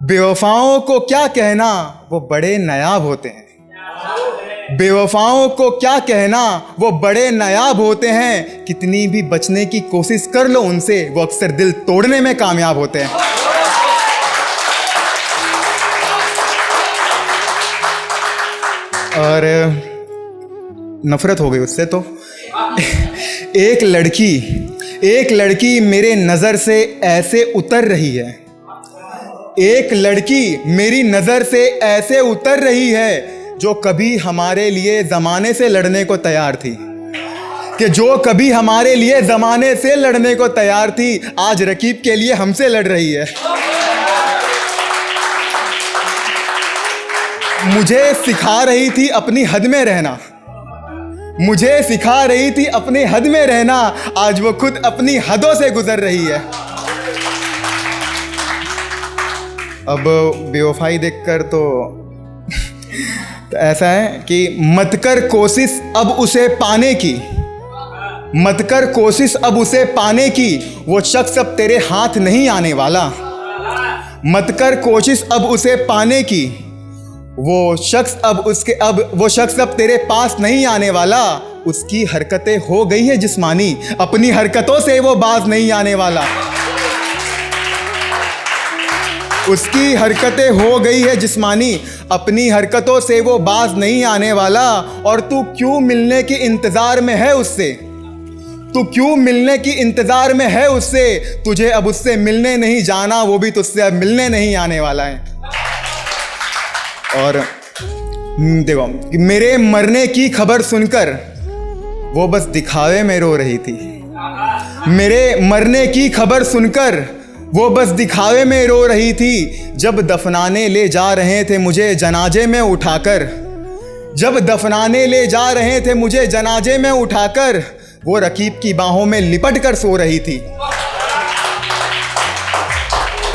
बेवफाओं को क्या कहना, वो बड़े नायाब होते हैं। बेवफाओं को क्या कहना, वो बड़े नायाब होते हैं। कितनी भी बचने की कोशिश कर लो उनसे, वो अक्सर दिल तोड़ने में कामयाब होते हैं। और नफरत हो गई उससे तो। एक लड़की मेरे नज़र से ऐसे उतर रही है। एक लड़की मेरी नज़र से ऐसे उतर रही है जो कभी हमारे लिए ज़माने से लड़ने को तैयार थी, कि जो कभी हमारे लिए ज़माने से लड़ने को तैयार थी, आज रकीब के लिए हमसे लड़ रही है। मुझे सिखा रही थी अपनी हद में रहना, मुझे सिखा रही थी अपनी हद में रहना, आज वो खुद अपनी हदों से गुजर रही है। अब बेवफाई देखकर तो ऐसा है कि मत कर कोशिश अब उसे पाने की, मत कर कोशिश अब उसे पाने की, वो शख्स अब तेरे हाथ नहीं आने वाला। मत कर कोशिश अब उसे पाने की, वो शख्स अब तेरे पास नहीं आने वाला। उसकी हरकतें हो गई है जिस्मानी, अपनी हरकतों से वो बाज नहीं आने वाला। उसकी हरकतें हो गई है जिस्मानी, अपनी हरकतों से वो बाज नहीं आने वाला। और तू क्यों मिलने की इंतज़ार में है उससे, तू क्यों मिलने की इंतज़ार में है उससे, तुझे अब उससे मिलने नहीं जाना, वो भी तुझसे अब मिलने नहीं आने वाला है। और देखो, मेरे मरने की खबर सुनकर वो बस दिखावे में रो रही थी। मेरे मरने की खबर सुनकर वो बस दिखावे में रो रही थी। जब दफनाने ले जा रहे थे मुझे जनाजे में उठाकर, जब दफनाने ले जा रहे थे मुझे जनाजे में उठाकर, वो रकीब की बाहों में लिपट कर सो रही थी।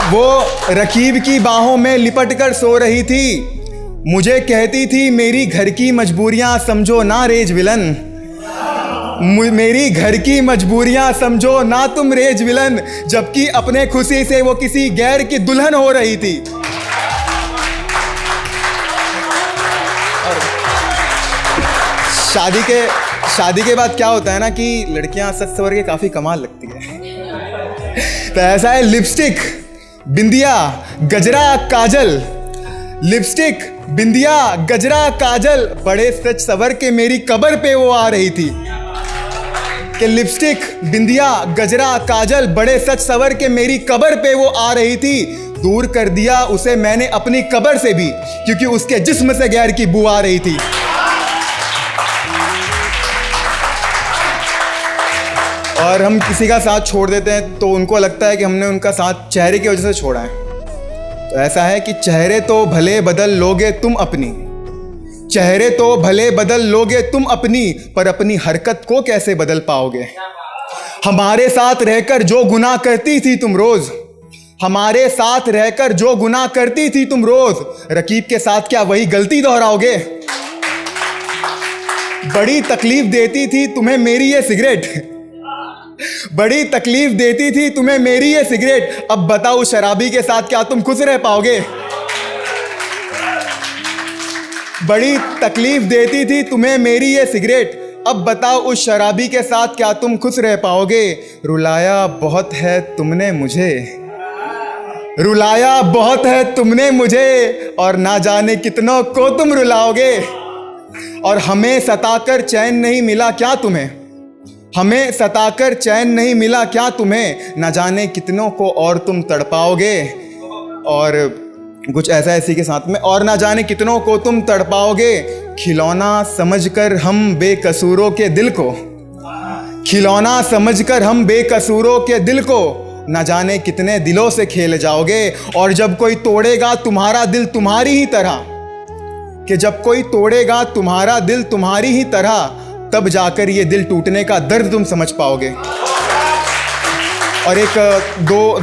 वो रकीब की बाहों में लिपट कर सो रही थी। मुझे कहती थी मेरी घर की मजबूरियां समझो ना रेज विलन, मेरी घर की मजबूरियां समझो ना तुम रेज विलन, जबकि अपने खुशी से वो किसी गैर की दुल्हन हो रही थी। शादी के बाद क्या होता है ना कि लड़कियां सच सवर के काफ़ी कमाल लगती है। तो ऐसा है, लिपस्टिक, बिंदिया, गजरा, काजल, लिपस्टिक, बिंदिया, गजरा, काजल, बड़े सच सवर के मेरी कब्र पे वो आ रही थी। कि लिपस्टिक, बिंदिया, गजरा, काजल, बड़े सच सवर के मेरी कब्र पे वो आ रही थी। दूर कर दिया उसे मैंने अपनी कब्र से भी, क्योंकि उसके जिस्म से गैर की बू आ रही थी। और हम किसी का साथ छोड़ देते हैं तो उनको लगता है कि हमने उनका साथ चेहरे की वजह से छोड़ा है। तो ऐसा है कि चेहरे तो भले बदल लोगे तुम अपनी, चेहरे तो भले बदल लोगे तुम अपनी, पर अपनी हरकत को कैसे बदल पाओगे। हमारे साथ रहकर जो गुनाह करती थी तुम रोज, हमारे साथ रहकर जो गुनाह करती थी तुम रोज, रकीब के साथ क्या वही गलती दोहराओगे। बड़ी तकलीफ देती थी तुम्हें मेरी ये सिगरेट, बड़ी तकलीफ देती थी तुम्हें मेरी ये सिगरेट, अब बताओ शराबी के साथ क्या तुम खुश रह पाओगे। बड़ी तकलीफ देती थी तुम्हें मेरी ये सिगरेट, अब बताओ उस शराबी के साथ क्या तुम खुश रह पाओगे। रुलाया बहुत है तुमने मुझे, रुलाया बहुत है तुमने मुझे, और ना जाने कितनों को तुम रुलाओगे। और हमें सताकर चैन नहीं मिला क्या तुम्हें, हमें सताकर चैन नहीं मिला क्या तुम्हें, न जाने कितनों को और तुम तड़पाओगे। और कुछ ऐसा इसी के साथ में, और ना जाने कितनों को तुम तड़पाओगे। खिलौना समझकर हम बेकसूरों के दिल को, खिलौना समझकर हम बेकसूरों के दिल को, न जाने कितने दिलों से खेल जाओगे। और जब कोई तोड़ेगा तुम्हारा दिल तुम्हारी ही तरह, कि जब कोई तोड़ेगा तुम्हारा दिल तुम्हारी ही तरह, तब जाकर ये दिल टूटने का दर्द तुम समझ पाओगे। और एक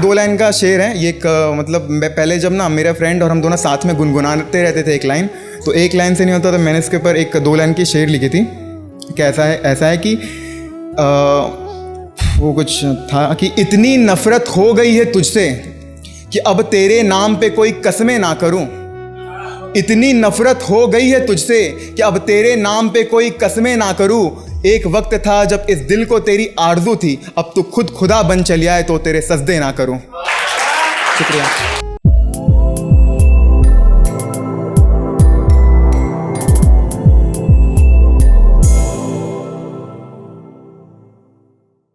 दो लाइन का शेर है ये, मतलब मैं पहले जब ना मेरा फ्रेंड और हम दोनों साथ में गुनगुनाते रहते थे एक लाइन, तो एक लाइन से नहीं होता तो मैंने इसके ऊपर एक 2 लाइन की शेर लिखी थी। कैसा है, ऐसा है कि वो कुछ था कि इतनी नफ़रत हो गई है तुझसे कि अब तेरे नाम पे कोई कसमें ना करूं। इतनी नफरत हो गई है तुझसे कि अब तेरे नाम पे कोई कसमें ना करूं। एक वक्त था जब इस दिल को तेरी आरज़ू थी, अब तू खुद खुदा बन चलिया है तो तेरे सजदे ना करूं। शुक्रिया।